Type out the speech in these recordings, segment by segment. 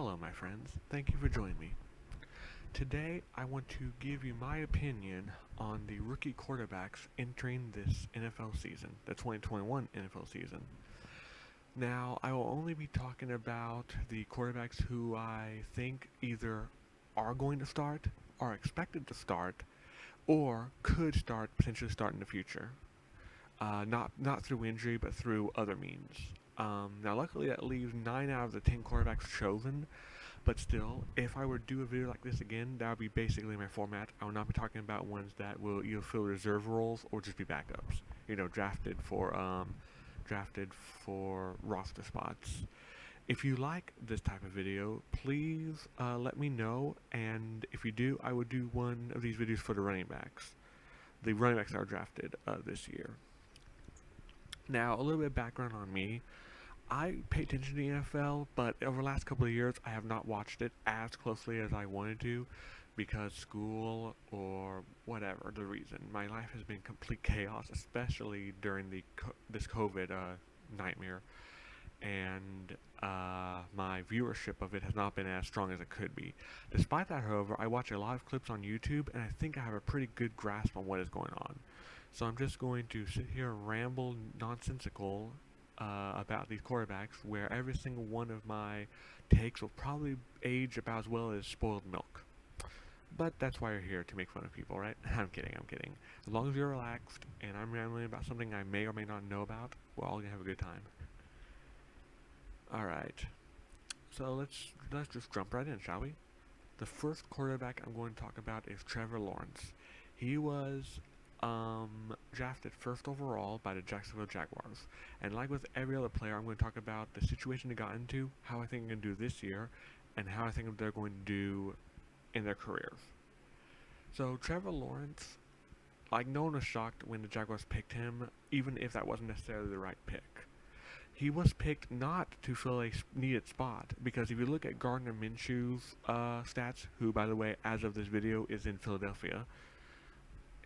Hello, my friends. Thank you for joining me. Today, I want to give you my opinion on the rookie quarterbacks entering this NFL season, the 2021 NFL season. Now, I will only be talking about the quarterbacks who I think either are going to start, are expected to start, or could start, potentially start in the future. Not through injury, but through other means. Now, luckily, that leaves 9 out of the 10 quarterbacks chosen. But still, if I were to do a video like this again, that would be basically my format. I will not be talking about ones that will either fill reserve roles or just be backups. Drafted for roster spots. If you like this type of video, please let me know. And if you do, I would do one of these videos for the running backs. The running backs that are drafted this year. Now, a little bit of background on me. I pay attention to the NFL, but over the last couple of years, I have not watched it as closely as I wanted to because school or whatever the reason. My life has been complete chaos, especially during this COVID nightmare, and my viewership of it has not been as strong as it could be. Despite that, however, I watch a lot of clips on YouTube, and I think I have a pretty good grasp on what is going on. So I'm just going to sit here and ramble nonsensical about these quarterbacks, where every single one of my takes will probably age about as well as spoiled milk. But that's why you're here, to make fun of people, right? I'm kidding. As long as you're relaxed and I'm rambling about something I may or may not know about, we're all gonna have a good time. Alright. So let's just jump right in, shall we? The first quarterback I'm going to talk about is Trevor Lawrence. He was drafted first overall by the Jacksonville Jaguars. And like with every other player, I'm going to talk about the situation they got into, how I think they're going to do this year, and how I think they're going to do in their careers. So Trevor Lawrence, like, no one was shocked when the Jaguars picked him, even if that wasn't necessarily the right pick. He was picked not to fill a needed spot, because if you look at Gardner Minshew's stats, who, by the way, as of this video, is in Philadelphia,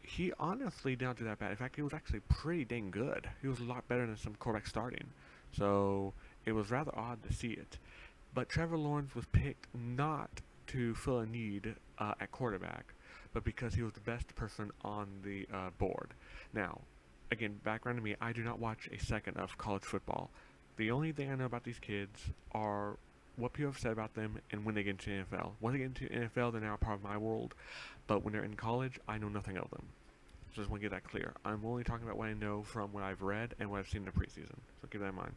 he honestly did not do that bad. In fact, he was actually pretty dang good. He was a lot better than some quarterbacks starting. So it was rather odd to see it. But Trevor Lawrence was picked not to fill a need at quarterback, but because he was the best person on the board. Now, again, background to me, I do not watch a second of college football. The only thing I know about these kids are what people have said about them and when they get into the NFL. When they get into the NFL, they're now a part of my world, but when they're in college, I know nothing of them. So I just want to get that clear. I'm only talking about what I know from what I've read and what I've seen in the preseason, so keep that in mind.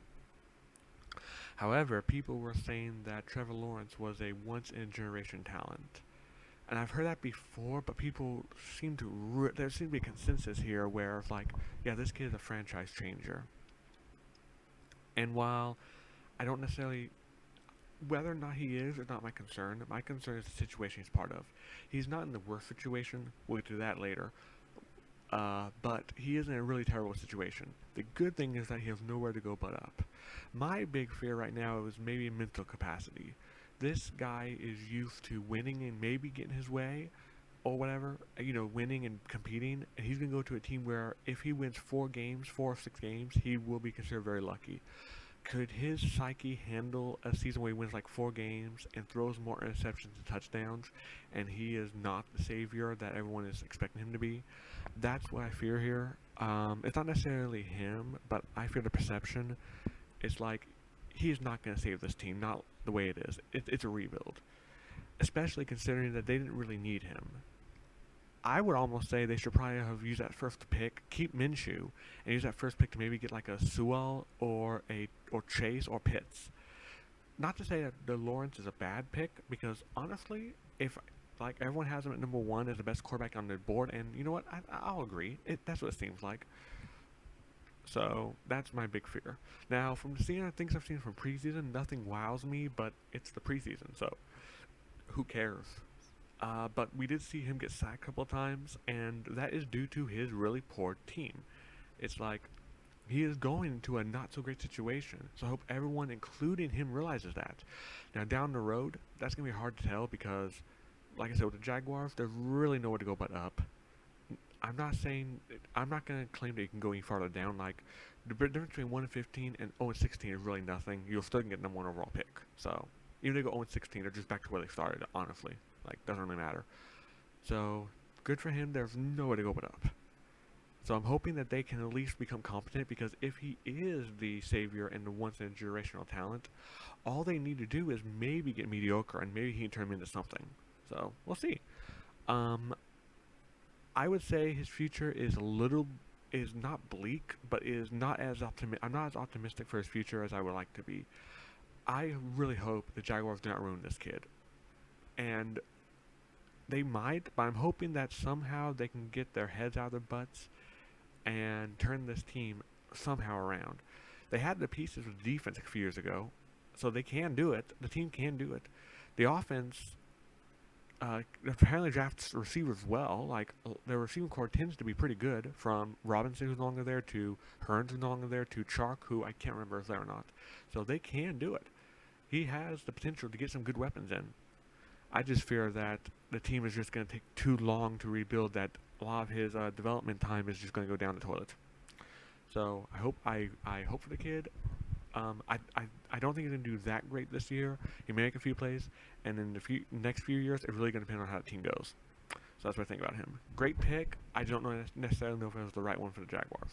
However, people were saying that Trevor Lawrence was a once-in-a-generation talent. And I've heard that before, but people seem to, there seems to be a consensus here where it's like, yeah, this kid is a franchise changer. And while I don't necessarily, whether or not he is not my concern. My concern is the situation he's part of. He's not in the worst situation, we'll get to that later, but he is in a really terrible situation. The good thing is that he has nowhere to go but up. My big fear right now is maybe mental capacity. This guy is used to winning and maybe getting his way, or whatever, winning and competing, and he's going to go to a team where if he wins 4 or 6 games, he will be considered very lucky. Could his psyche handle a season where he wins like 4 games and throws more interceptions and touchdowns, and he is not the savior that everyone is expecting him to be? That's what I fear here. It's not necessarily him, but I fear the perception. It's like, he's not going to save this team, not the way it is. It's a rebuild, especially considering that they didn't really need him. I would almost say they should probably have used that first pick, keep Minshew, and use that first pick to maybe get like a Sewell or Chase or Pitts. Not to say that the Lawrence is a bad pick, because honestly, if like everyone has him at number 1 as the best quarterback on their board, and you know what, I'll agree. That's what it seems like. So that's my big fear. Now, from the things I've seen from preseason, nothing wows me, but it's the preseason, so who cares? But we did see him get sacked a couple of times, and that is due to his really poor team. It's like, he is going into a not-so-great situation, so I hope everyone, including him, realizes that. Now, down the road, that's going to be hard to tell because, like I said, with the Jaguars, there's really nowhere to go but up. I'm not going to claim that you can go any farther down. Like, the difference between 1-15 and 0-16 is really nothing. You'll still get number 1 overall pick, so Even if they go 0-16, they're just back to where they started, honestly. Like, doesn't really matter. So, good for him. There's no way to go but up. So I'm hoping that they can at least become competent, because if he is the savior and the once-in-a-generational talent, all they need to do is maybe get mediocre, and maybe he can turn him into something. So, we'll see. Um, I would say his future is not bleak, but is not as I'm not as optimistic for his future as I would like to be. I really hope the Jaguars do not ruin this kid, and they might, but I'm hoping that somehow they can get their heads out of their butts and turn this team somehow around. They had the pieces of defense a few years ago, so they can do it. The team can do it. The offense apparently drafts receivers well. Like, their receiving core tends to be pretty good, from Robinson, who's no longer there, to Hearns, who's no longer there, to Chark, who I can't remember if there or not. So they can do it. He has the potential to get some good weapons in. I just fear that the team is just going to take too long to rebuild, that a lot of his development time is just going to go down the toilet. So I hope for the kid. I don't think he's going to do that great this year. He may make a few plays, and in the next few years, it's really going to depend on how the team goes. So that's what I think about him. Great pick. I don't necessarily know if it was the right one for the Jaguars.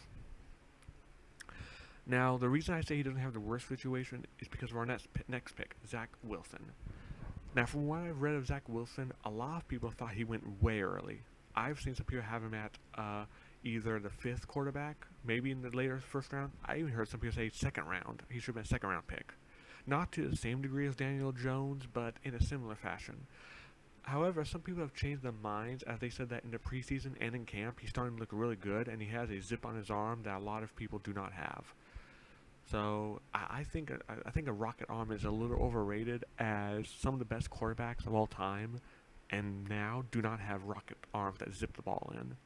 Now, the reason I say he doesn't have the worst situation is because of our next pick, Zach Wilson. Now, from what I've read of Zach Wilson, a lot of people thought he went way early. I've seen some people have him at either the 5th quarterback, maybe in the later first round. I even heard some people say 2nd round. He should have been a 2nd round pick. Not to the same degree as Daniel Jones, but in a similar fashion. However, some people have changed their minds, as they said that in the preseason and in camp, he's starting to look really good, and he has a zip on his arm that a lot of people do not have. So I think a rocket arm is a little overrated, as some of the best quarterbacks of all time and now do not have rocket arms that zip the ball in.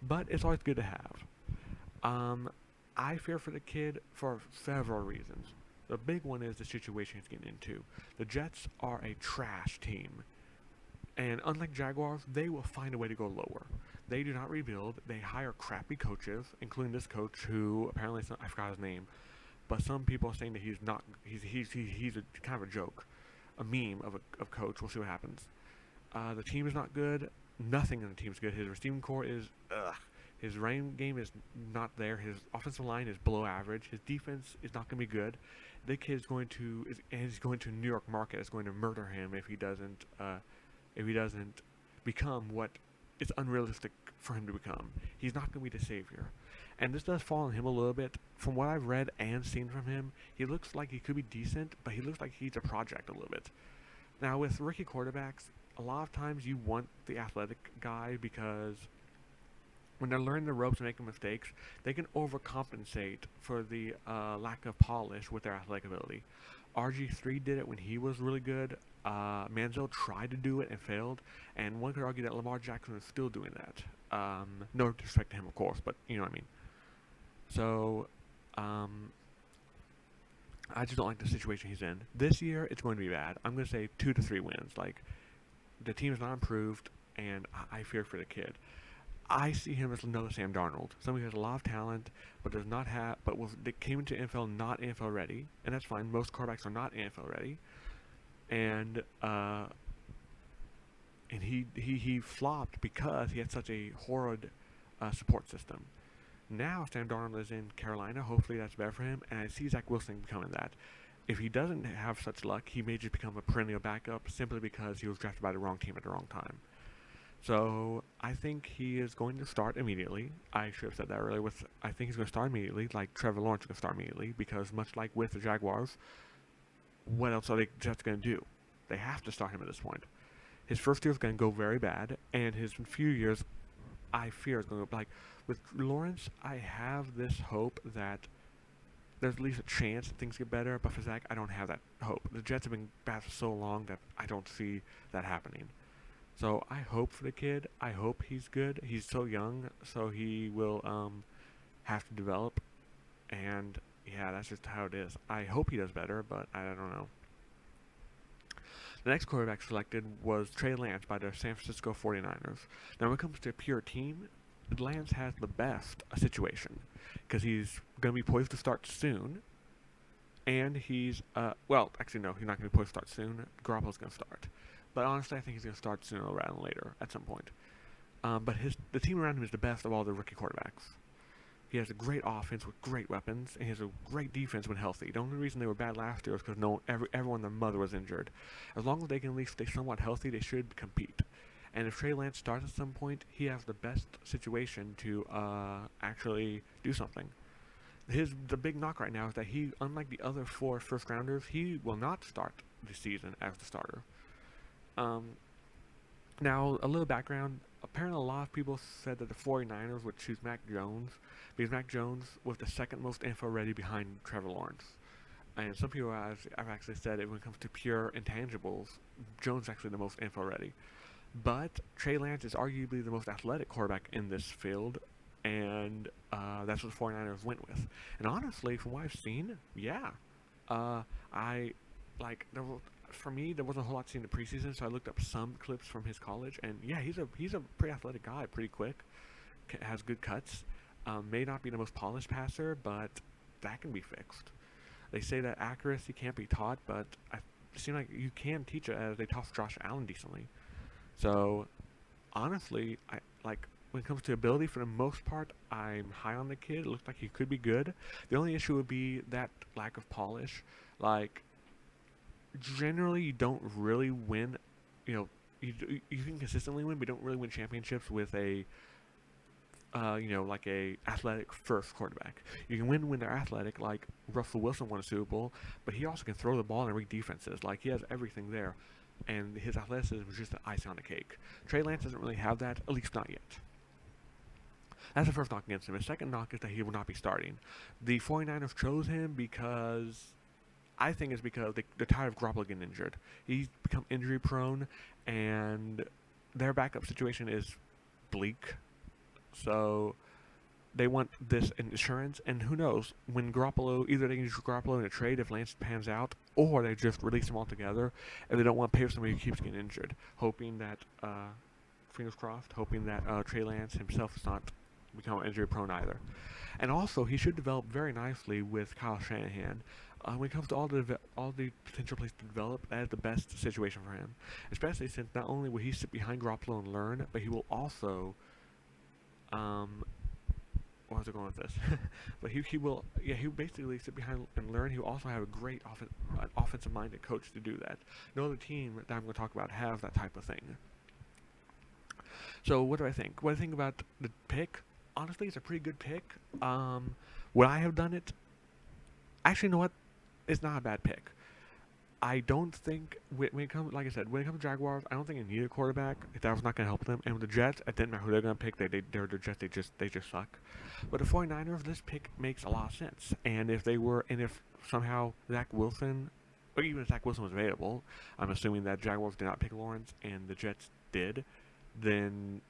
But it's always good to have. I fear for the kid for several reasons. The big one is the situation he's getting into. The Jets are a trash team, and unlike Jaguars, they will find a way to go lower. They do not rebuild. They hire crappy coaches, including this coach, who apparently, I forgot his name, but some people are saying that he's not. He's a kind of a joke, a meme of coach. We'll see what happens. The team is not good. Nothing in the team is good. His receiving core is ugh. His running game is not there. His offensive line is below average. His defense is not going to be good. The kid is going to he's going to New York market. Is going to murder him if he doesn't become what it's unrealistic for him to become. He's not going to be the savior. And this does fall on him a little bit. From what I've read and seen from him, he looks like he could be decent, but he looks like he's a project a little bit. Now, with rookie quarterbacks, a lot of times you want the athletic guy, because when they're learning the ropes and making mistakes, they can overcompensate for the lack of polish with their athletic ability. RG3 did it when he was really good. Manziel tried to do it and failed, and one could argue that Lamar Jackson is still doing that. No disrespect to him, of course, but you know what I mean. So, I just don't like the situation he's in. This year, it's going to be bad. I'm going to say 2 to 3 wins. Like, the team is not improved, and I fear for the kid. I see him as another Sam Darnold. Somebody who has a lot of talent, but does not have, that came into NFL not NFL ready, and that's fine. Most quarterbacks are not NFL ready, and he flopped because he had such a horrid support system. Now Sam Darnold is in Carolina. Hopefully that's better for him, and I see Zach Wilson becoming that. If he doesn't have such luck, he may just become a perennial backup simply because he was drafted by the wrong team at the wrong time. So I think he is going to start immediately. I should have said that earlier. I think he's going to start immediately, like Trevor Lawrence is going to start immediately, because much like with the Jaguars, what else are they just going to do? They have to start him at this point. His first year is going to go very bad, and his few years, I fear, is going to go like with Lawrence. I have this hope that there's at least a chance that things get better, but for Zach, I don't have that hope. The Jets have been bad for so long that I don't see that happening. So I hope for the kid. I hope he's good. He's so young, so he will have to develop. And yeah, that's just how it is. I hope he does better, but I don't know. The next quarterback selected was Trey Lance by the San Francisco 49ers. Now, when it comes to pure team, Lance has the best situation, because he's going to be poised to start soon, And he's well, actually no, he's not going to be pushed to start soon. Garoppolo's going to start, but honestly, I think he's going to start sooner rather than later at some point. But the team around him is the best of all the rookie quarterbacks. He has a great offense with great weapons, and he has a great defense when healthy. The only reason they were bad last year was because everyone and their mother was injured. As long as they can at least stay somewhat healthy, they should compete. And if Trey Lance starts at some point, he has the best situation to actually do something. The big knock right now is that he, unlike the other 4 first rounders, he will not start the season as the starter. Now, a little background. Apparently, a lot of people said that the 49ers would choose Mac Jones because Mac Jones was the second most info ready behind Trevor Lawrence. And some people have actually said that when it comes to pure intangibles, Jones is actually the most info ready. But Trey Lance is arguably the most athletic quarterback in this field, and that's what the 49ers went with. And honestly, from what I've seen, yeah, I like for me there wasn't a whole lot seen in the preseason, so I looked up some clips from his college, and yeah, he's a pretty athletic guy, pretty quick, has good cuts. May not be the most polished passer, but that can be fixed. They say that accuracy can't be taught, but it seems like you can teach it, as they taught Josh Allen decently. So honestly, I like when it comes to ability, for the most part, I'm high on the kid. It looks like he could be good. The only issue would be that lack of polish. Like, generally, you don't really win. You know, you can consistently win, but you don't really win championships with a like a athletic first quarterback. You can win when they're athletic, like Russell Wilson won a Super Bowl, but he also can throw the ball and read defenses. Like, he has everything there, and his athleticism is just the icing on the cake. Trey Lance doesn't really have that, at least not yet. That's the first knock against him. The second knock is that he will not be starting. The 49ers chose him because I think it's because they're tired of Garoppolo getting injured. He's become injury prone, and their backup situation is bleak. So they want this insurance, and who knows, when Garoppolo, either they can use Garoppolo in a trade if Lance pans out, or they just release him altogether, and they don't want to pay for somebody who keeps getting injured, hoping that, fingers crossed, hoping that Trey Lance himself is not become injury prone either. And also, he should develop very nicely with Kyle Shanahan. When it comes to all the potential places to develop, that is the best situation for him. Especially since not only will he sit behind Garoppolo and learn, but he will also, where was I going with this? But he will basically sit behind and learn. He will also have a great offensive-minded coach to do that. No other team that I'm going to talk about have that type of thing. So what do I think? What I think about the pick? Honestly, it's a pretty good pick. Would I have done it? Actually, you know what? It's not a bad pick. I don't think when it comes, like I said, when it comes to Jaguars, I don't think they need a quarterback. That was not going to help them. And with the Jets, it didn't matter who they're going to pick. They're the Jets. They just suck. But the 49ers, this pick makes a lot of sense. And if somehow Zach Wilson, or even if Zach Wilson was available, I'm assuming that Jaguars did not pick Lawrence and the Jets did, then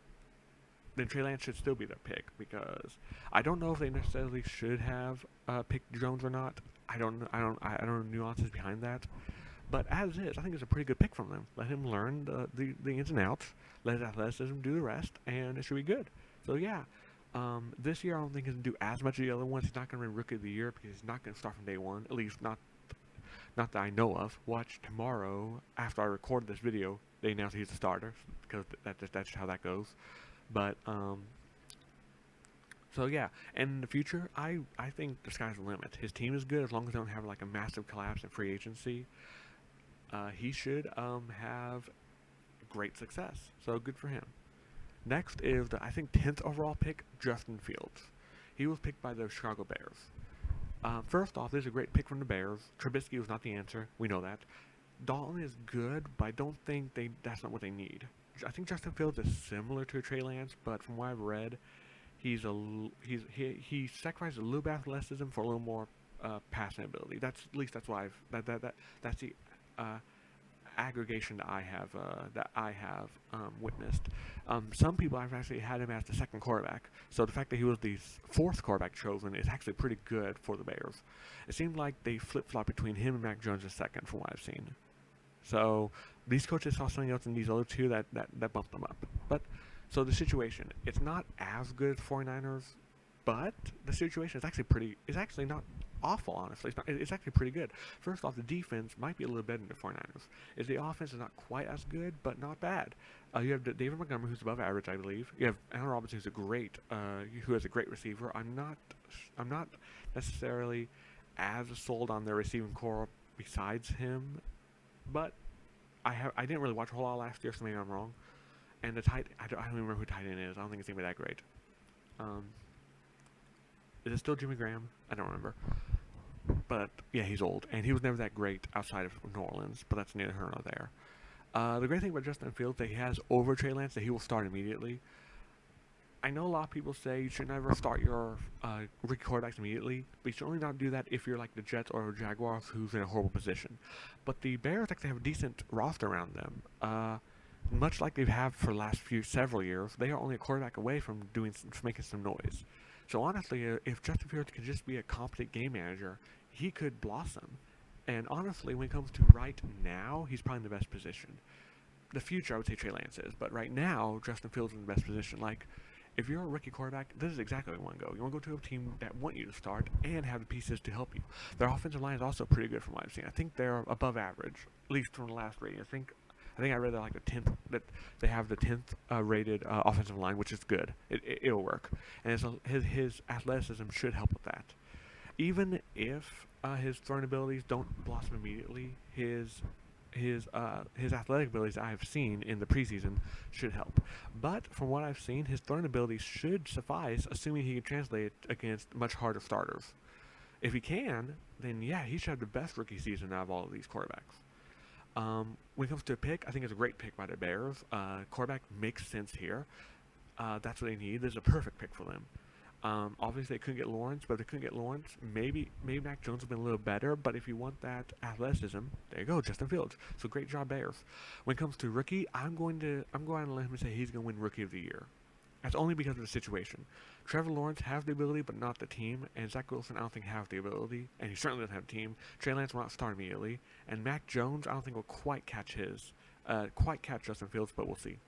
Trey Lance should still be their pick, because I don't know if they necessarily should have picked Jones or not. I don't know nuances behind that. But as is, I think it's a pretty good pick from them. Let him learn the ins and outs. Let his athleticism do the rest, and it should be good. So yeah, this year I don't think he's going to do as much as the other ones. He's not going to win Rookie of the Year because he's not going to start from day one. At least not that I know of. Watch tomorrow, after I record this video, they announce he's the starter, because that's how that goes. But so yeah, and in the future, I think the sky's the limit. His team is good as long as they don't have like a massive collapse in free agency. He should have great success. So good for him. Next is the, I think, 10th overall pick, Justin Fields. He was picked by the Chicago Bears. First off, this is a great pick from the Bears. Trubisky was not the answer. We know that. Dalton is good, but I don't think that's not what they need. I think Justin Fields is similar to Trey Lance, but from what I've read, he sacrifices a little bit of athleticism for a little more passing ability. That's what that's the aggregation that I have witnessed. Some people have actually had him as the second quarterback, so the fact that he was the fourth quarterback chosen is actually pretty good for the Bears. It seemed like they flip-flop between him and Mac Jones as second, from what I've seen. So these coaches saw something else in these other two that bumped them up. But so the situation, it's not as good as 49ers, but the situation is actually not awful, honestly. It's actually pretty good. First off, the defense might be a little better than the 49ers. The offense is not quite as good, but not bad. You have David Montgomery, who's above average, I believe. You have Allen Robinson, who has a great receiver. I'm not necessarily as sold on their receiving core besides him, but I didn't really watch a whole lot last year, so maybe I'm wrong. And I don't even remember who tight end is. I don't think it's gonna be that great. Um, is it still Jimmy Graham? I don't remember. But yeah, he's old, and he was never that great outside of New Orleans. But that's neither here nor there. The great thing about Justin Fields that he has over Trey Lance that he will start immediately. I know a lot of people say you should never start your rookie quarterbacks immediately, but you should only not do that if you're like the Jets or Jaguars, who's in a horrible position. But the Bears actually have a decent roster around them. Much like they've had for the last several years, they are only a quarterback away from making some noise. So honestly, if Justin Fields could just be a competent game manager, he could blossom. And honestly, when it comes to right now, he's probably in the best position. The future, I would say Trey Lance is, but right now, Justin Fields is in the best position. Like, if you're a rookie quarterback, this is exactly where you want to go. You want to go to a team that want you to start and have the pieces to help you. Their offensive line is also pretty good from what I've seen. I think they're above average, at least from the last rating. I think I read that like the 10th, that they have the 10th rated offensive line, which is good. It'll work, and his athleticism should help with that. Even if his throwing abilities don't blossom immediately, his athletic abilities I have seen in the preseason should help. But from what I've seen, his throwing abilities should suffice, assuming he can translate it against much harder starters. If he can, then yeah, he should have the best rookie season out of all of these quarterbacks. When it comes to a pick, I think it's a great pick by the Bears. Quarterback makes sense here. That's what they need. This is a perfect pick for them. Obviously, they couldn't get Lawrence, but if they couldn't get Lawrence, maybe Mac Jones would have been a little better. But if you want that athleticism, there you go, Justin Fields. So great job, Bears. When it comes to rookie, I'm going to let him say he's going to win Rookie of the Year. That's only because of the situation. Trevor Lawrence has the ability, but not the team. And Zach Wilson, I don't think has the ability, and he certainly doesn't have a team. Trey Lance will not start immediately, and Mac Jones, I don't think will quite catch Justin Fields, but we'll see.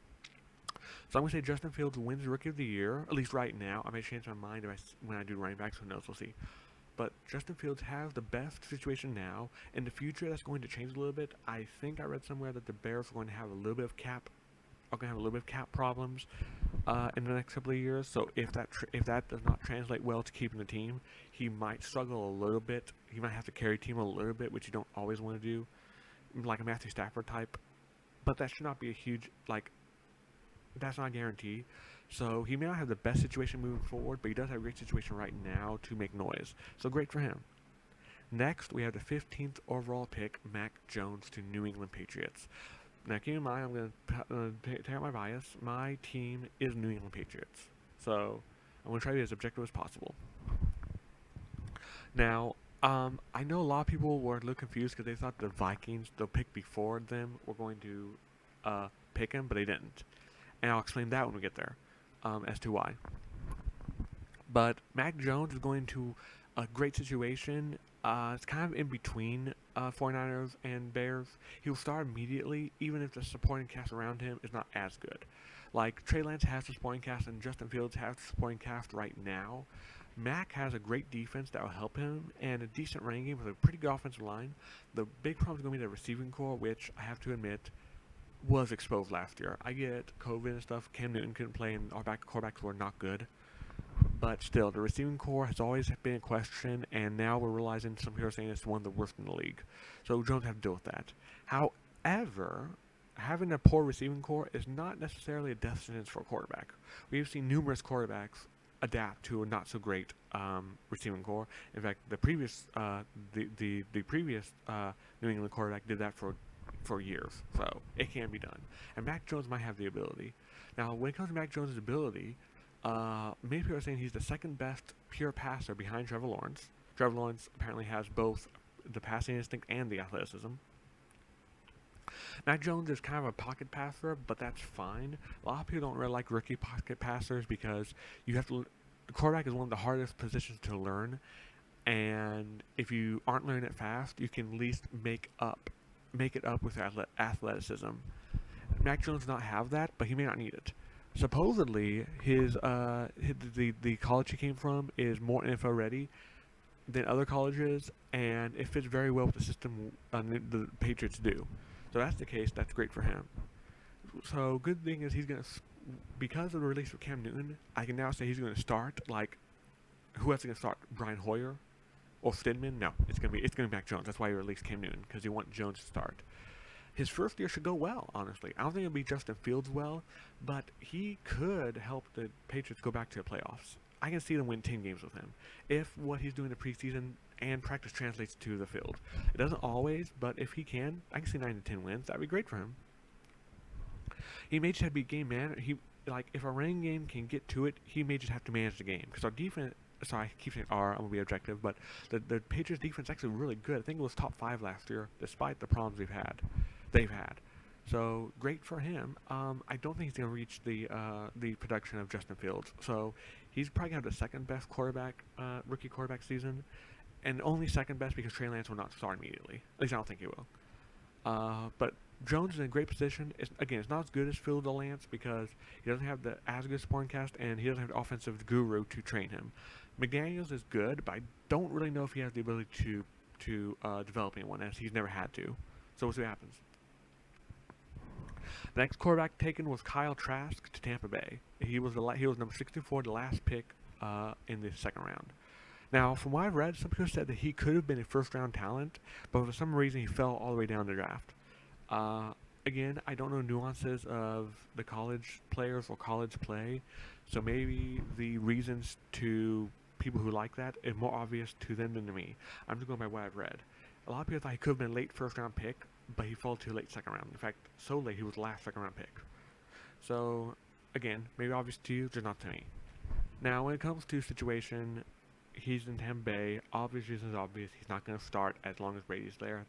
So I'm going to say Justin Fields wins Rookie of the Year, at least right now. I may change my mind when I do running backs. Who knows? We'll see. But Justin Fields has the best situation now. In the future, that's going to change a little bit. I think I read somewhere that the Bears are going to have a little bit of cap problems in the next couple of years. So if that does not translate well to keeping the team, he might struggle a little bit. He might have to carry the team a little bit, which you don't always want to do, like a Matthew Stafford type. But that should not be a huge that's not a guarantee. So he may not have the best situation moving forward, but he does have a great situation right now to make noise. So great for him. Next, we have the 15th overall pick, Mac Jones to New England Patriots. Now, keep in mind, I'm going to take out my bias. My team is New England Patriots. So I'm going to try to be as objective as possible. Now, I know a lot of people were a little confused because they thought the Vikings, the pick before them, were going to pick him, but they didn't. And I'll explain that when we get there, as to why. But Mac Jones is going to a great situation. It's kind of in between 49ers and Bears. He'll start immediately, even if the supporting cast around him is not as good. Like, Trey Lance has the supporting cast and Justin Fields has the supporting cast right now. Mac has a great defense that will help him and a decent running game with a pretty good offensive line. The big problem is going to be the receiving core, which I have to admit was exposed last year. I get COVID and stuff. Cam Newton couldn't play, and our quarterbacks were not good. But still, the receiving core has always been a question, and now we're realizing some people are saying it's one of the worst in the league. So Jones have to deal with that. However, having a poor receiving core is not necessarily a death sentence for a quarterback. We've seen numerous quarterbacks adapt to a not so great receiving core. In fact, the previous New England quarterback did that for years, so it can be done. And Mac Jones might have the ability. Now, when it comes to Mac Jones' ability, many people are saying he's the second best pure passer behind Trevor Lawrence. Trevor Lawrence apparently has both the passing instinct and the athleticism. Mac Jones is kind of a pocket passer, but that's fine. A lot of people don't really like rookie pocket passers because the quarterback is one of the hardest positions to learn, and if you aren't learning it fast, you can at least make it up with athleticism. Mac Jones does not have that, but he may not need it. Supposedly, the college he came from is more NFL ready. than other colleges, and it fits very well with the system the Patriots do. So that's the case. That's great for him. So good thing is he's gonna, because of the release of Cam Newton, I can now say he's gonna start. Like, who else is gonna start? Brian Hoyer or Stidman? No, it's gonna be Mac Jones. That's why he released Cam Newton, because he want Jones to start. His first year should go well, honestly. I don't think it'll be Justin Fields well, but he could help the Patriots go back to the playoffs. I can see them win 10 games with him if what he's doing in the preseason and practice translates to the field. It doesn't always, but if he can, I can see 9 to 10 wins. That'd be great for him. He may just have to be game man. If our running game can get to it, he may just have to manage the game, because our defense. Sorry, I keep saying R. I'm gonna be objective, but the Patriots defense is actually really good. I think it was top 5 last year, despite the problems they've had. So great for him. I don't think he's gonna reach the production of Justin Fields. So he's probably gonna have the second best rookie quarterback season, and only second best because Trey Lance will not start immediately. At least I don't think he will. But Jones is in a great position. It's not as good as Fields or Lance because he doesn't have as good supporting cast, and he doesn't have the offensive guru to train him. McDaniels is good, but I don't really know if he has the ability to develop anyone, as he's never had to. So we'll see what happens. The next quarterback taken was Kyle Trask to Tampa Bay. He was number 64, the last pick in the second round. Now, from what I've read, some people said that he could have been a first-round talent, but for some reason he fell all the way down the draft. Again, I don't know nuances of the college players or college play, so maybe the reasons to people who like that is more obvious to them than to me. I'm just going by what I've read. A lot of people thought he could have been a late first-round pick, but he fell to late second-round. In fact, so late he was the last second-round pick. So, again, maybe obvious to you, just not to me. Now, when it comes to situation, he's in Tampa Bay. Obvious reasons obvious. He's not going to start as long as Brady's there.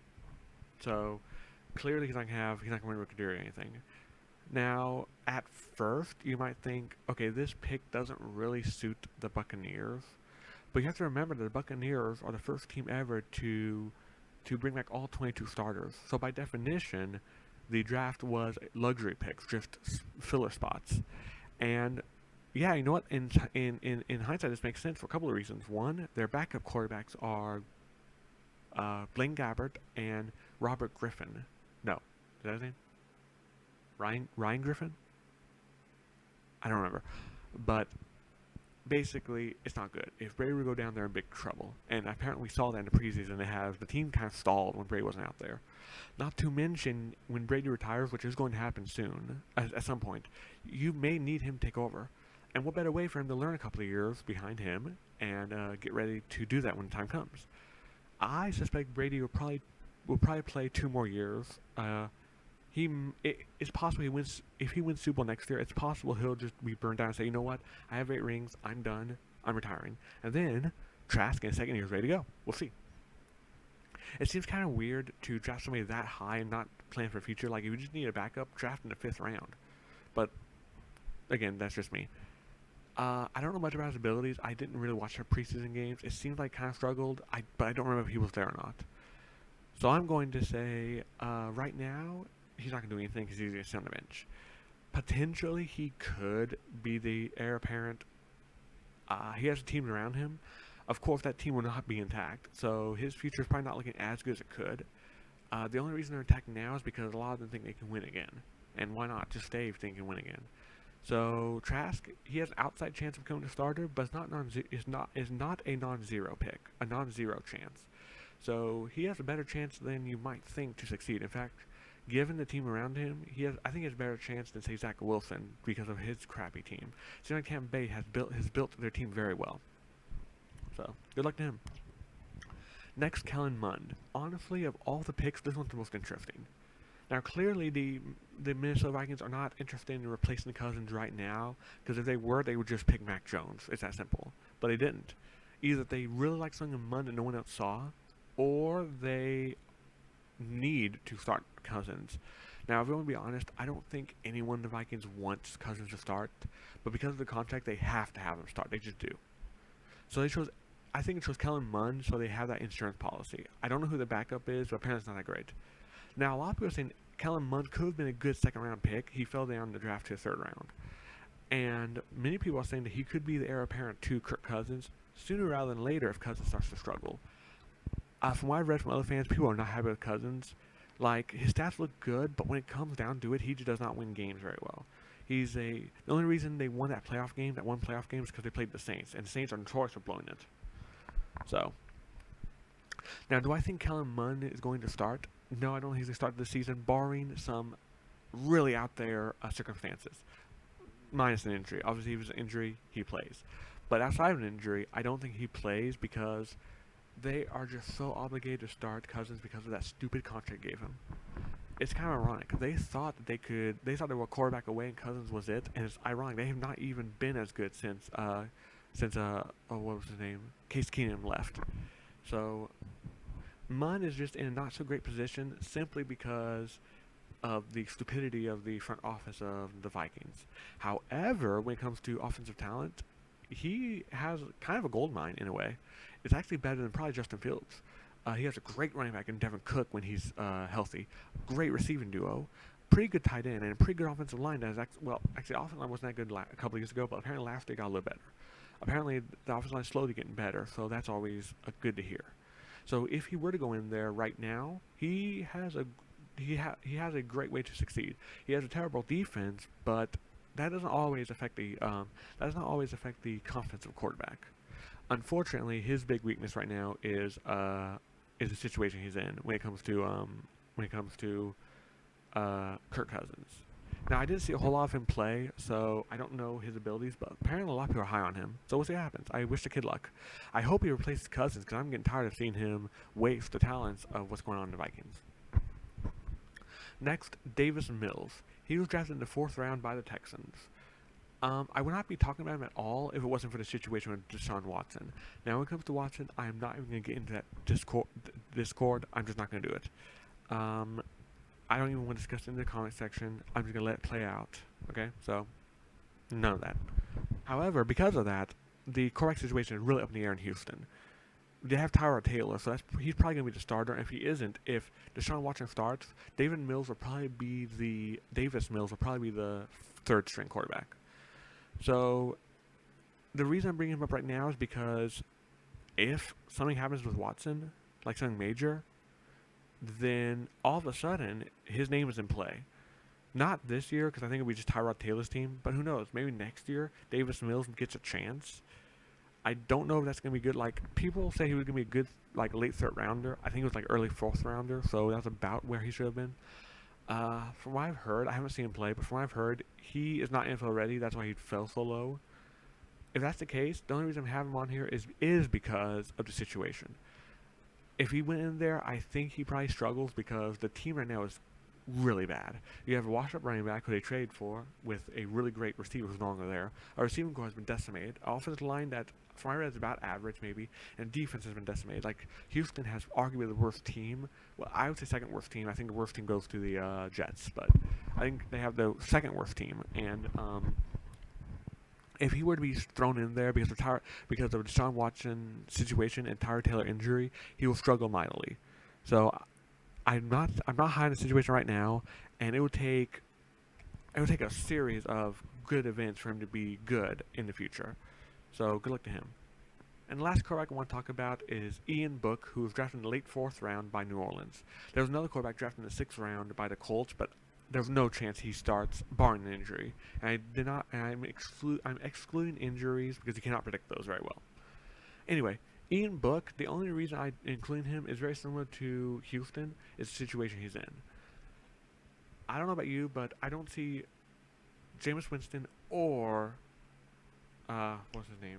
So clearly he's not going to win rookie or anything. Now, at first, you might think, okay, this pick doesn't really suit the Buccaneers. But you have to remember that the Buccaneers are the first team ever to bring back all 22 starters. So by definition, the draft was luxury picks, just filler spots. And yeah, you know what? In hindsight, this makes sense for a couple of reasons. One, their backup quarterbacks are Blaine Gabbert and Robert Griffin. No, is that his name? Ryan Griffin? I don't remember. But basically, it's not good. If Brady would go down, they're in big trouble. And apparently we saw that in the preseason. The team kind of stalled when Brady wasn't out there. Not to mention, when Brady retires, which is going to happen soon, at some point, you may need him to take over. And what better way for him to learn a couple of years behind him and get ready to do that when the time comes? I suspect Brady will probably play 2 more years. It's possible if he wins Super Bowl next year, it's possible he'll just be burned down and say, you know what, I have 8 rings, I'm done, I'm retiring. And then Trask in his second year is ready to go. We'll see. It seems kind of weird to draft somebody that high and not plan for the future. Like, if you just need a backup, draft in the 5th round. But again, that's just me. I don't know much about his abilities. I didn't really watch our preseason games. It seemed like kind of struggled, but I don't remember if he was there or not. So I'm going to say, right now, he's not going to do anything because he's going to sit on the bench. Potentially, he could be the heir apparent. He has a team around him. Of course, that team will not be intact, so his future is probably not looking as good as it could. The only reason they're attacking now is because a lot of them think they can win again. And why not? Just stay if they can win again. So Trask, he has an outside chance of becoming a starter, but is not a non-zero pick, a non-zero chance. So he has a better chance than you might think to succeed. In fact, given the team around him, I think he has a better chance than, say, Zach Wilson because of his crappy team. It seems like Tampa Bay has built their team very well. So good luck to him. Next, Kellen Mund. Honestly, of all the picks, this one's the most interesting. Now, clearly, the Minnesota Vikings are not interested in replacing the Cousins right now, because if they were, they would just pick Mac Jones. It's that simple. But they didn't. Either they really like something in Mund that no one else saw, or they need to start Cousins. Now, if we want to be honest, I don't think anyone in the Vikings wants Cousins to start, but because of the contract, they have to have him start. They just do. So I think it chose Kellen Mund, so they have that insurance policy. I don't know who the backup is, but apparently it's not that great. Now, a lot of people are saying Kellen Mund could have been a good second-round pick. He fell down in the draft to the 3rd round. And many people are saying that he could be the heir apparent to Kirk Cousins. sooner rather than later if Cousins starts to struggle. From what I've read from other fans, people are not happy with Cousins. Like, his stats look good, but when it comes down to it, he just does not win games very well. The only reason they won that one playoff game, is because they played the Saints, and the Saints are notorious for blowing it. So, now, do I think Kellen Mund is going to start? No, I don't think he's going to start this season, barring some really out there circumstances, minus an injury. Obviously, if it's an injury, he plays. But outside of an injury, I don't think he plays because they are just so obligated to start Cousins because of that stupid contract they gave him. It's kind of ironic. They thought that they thought they were a quarterback away and Cousins was it, and it's ironic. They have not even been as good since what was his name? Case Keenum left. So, Munn is just in a not so great position simply because of the stupidity of the front office of the Vikings. However, when it comes to offensive talent, he has kind of a gold mine in a way. It's actually better than probably Justin Fields. He has a great running back in Devin Cook when he's healthy. Great receiving duo. Pretty good tight end and a pretty good offensive line. That is actually the offensive line wasn't that good a couple of years ago, but apparently last year got a little better. Apparently, the offensive line is slowly getting better, so that's always good to hear. So if he were to go in there right now, he has a great way to succeed. He has a terrible defense, but that doesn't always affect the confidence of a quarterback. Unfortunately, his big weakness right now is the situation he's in when it comes to Kirk Cousins. Now, I didn't see a whole lot of him play, so I don't know his abilities, but apparently a lot of people are high on him. So we'll see what happens. I wish the kid luck. I hope he replaces Cousins because I'm getting tired of seeing him waste the talents of what's going on in the Vikings. Next, Davis Mills. He was drafted in the 4th round by the Texans. I would not be talking about him at all if it wasn't for the situation with Deshaun Watson. Now, when it comes to Watson, I am not even going to get into that discord. I'm just not going to do it. I don't even want to discuss it in the comment section. I'm just going to let it play out. Okay? So, none of that. However, because of that, the quarterback situation is really up in the air in Houston. They have Tyrod Taylor, so he's probably going to be the starter. If he isn't, if Deshaun Watson starts, Davis Mills will probably be the 3rd string quarterback. So, the reason I'm bringing him up right now is because if something happens with Watson, like something major, then all of a sudden, his name is in play. Not this year, because I think it'll be just Tyrod Taylor's team, but who knows? Maybe next year, Davis Mills gets a chance. I don't know if that's going to be good. Like, people say he was going to be a good, like, late 3rd rounder. I think it was, like, early 4th rounder, so that's about where he should have been. From what I've heard, I haven't seen him play, but from what I've heard, he is not NFL ready. That's why he fell so low. If that's the case, the only reason I have him on here is because of the situation. If he went in there, I think he probably struggles because the team right now is really bad. You have a washed-up running back who they traded for with a really great receiver who's no longer there. Our receiving core has been decimated. Offensive line that, from what I read, is about average maybe, and defense has been decimated. Like, Houston has arguably the worst team. Well, I would say 2nd worst team. I think the worst team goes to the Jets, but I think they have the 2nd worst team. And if he were to be thrown in there because of the Deshaun Watson situation and Tyrod Taylor injury, he will struggle mightily. So I'm not high in the situation right now, and it would take a series of good events for him to be good in the future. So good luck to him. And the last quarterback I want to talk about is Ian Book, who was drafted in the late 4th round by New Orleans. There was another quarterback drafted in the 6th round by the Colts, but there's no chance he starts, barring an injury. And I'm excluding injuries because you cannot predict those very well. Anyway, Ian Book, the only reason I include him is very similar to Houston, is the situation he's in. I don't know about you, but I don't see Jameis Winston or what's his name?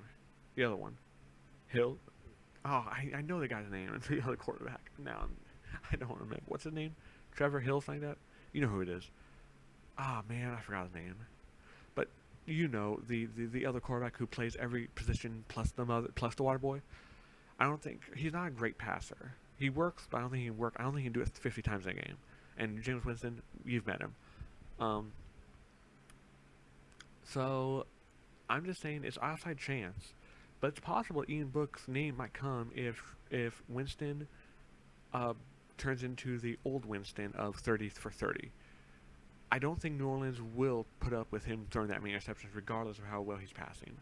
The other one. Hill. Oh, I know the guy's name. It's the other quarterback. Now I don't remember. What's his name? Trevor Hill, something like that? You know who it is. Ah, man, I forgot his name. But you know, the other quarterback who plays every position plus the water boy. I don't think he's not a great passer. He works, but I don't think he can work. I don't think he can do it 50 times a game. And Jameis Winston, you've met him. So I'm just saying it's outside chance, but it's possible Ian Book's name might come if Winston turns into the old Winston of 30 for 30. I don't think New Orleans will put up with him throwing that many interceptions regardless of how well he's passing.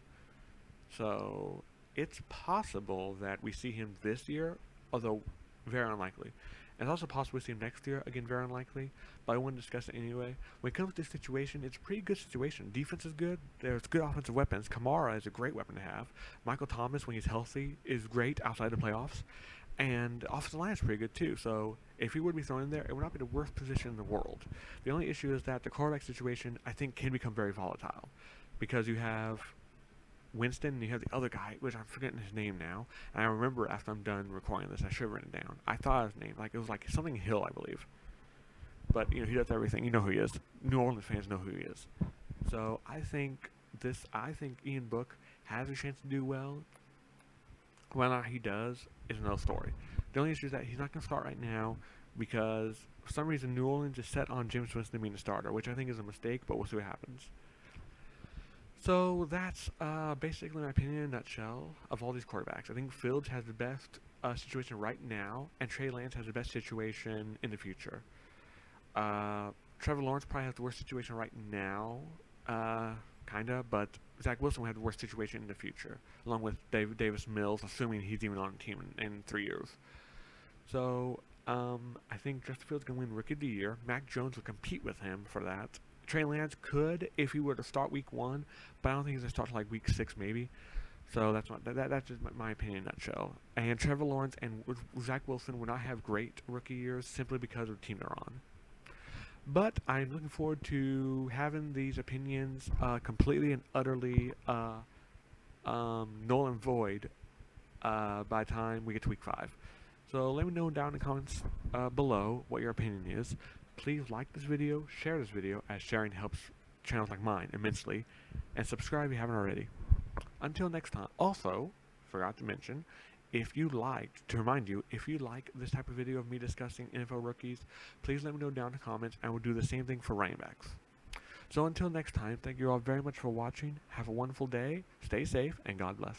So It's possible that we see him this year, although very unlikely. And it's also possible we see him next year, again, very unlikely, but I want to discuss it anyway. When it comes to this situation, it's a pretty good situation. Defense is good. There's good offensive weapons. Kamara is a great weapon to have. Michael Thomas, when he's healthy, is great outside the playoffs. And the offensive line is pretty good too. So if he would be thrown in there, it would not be the worst position in the world. The only issue is that the quarterback situation, I think, can become very volatile because you have Winston and you have the other guy, which I'm forgetting his name now. And I remember after I'm done recording this, I should have written it down. I thought his name, like it was like something Hill, I believe. But he does everything. You know who he is. New Orleans fans know who he is. So I think Ian Book has a chance to do well. Whether or not he does is another story. The only issue is that he's not going to start right now because for some reason New Orleans is set on James Winston being the starter, which I think is a mistake, but we'll see what happens. So that's basically my opinion in a nutshell of all these quarterbacks. I think Fields has the best situation right now, and Trey Lance has the best situation in the future. Trevor Lawrence probably has the worst situation right now, kinda, but Zach Wilson will have the worst situation in the future, along with Davis Mills, assuming he's even on the team in 3 years. So I think Justin Fields can win Rookie of the Year. Mac Jones will compete with him for that. Trey Lance could if he were to start Week 1, but I don't think he's gonna start till like Week 6 maybe. So that's just my opinion in a nutshell. And Trevor Lawrence and Zach Wilson will not have great rookie years simply because of the team they're on. But I'm looking forward to having these opinions completely and utterly null and void by the time we get to Week 5. So let me know down in the comments below what your opinion is. Please like this video, share this video, as sharing helps channels like mine immensely, and subscribe if you haven't already. Until next time. Also, forgot to mention, if you like this type of video of me discussing NFL rookies, please let me know down in the comments, and we'll do the same thing for running backs. So until next time, thank you all very much for watching. Have a wonderful day, stay safe, and God bless.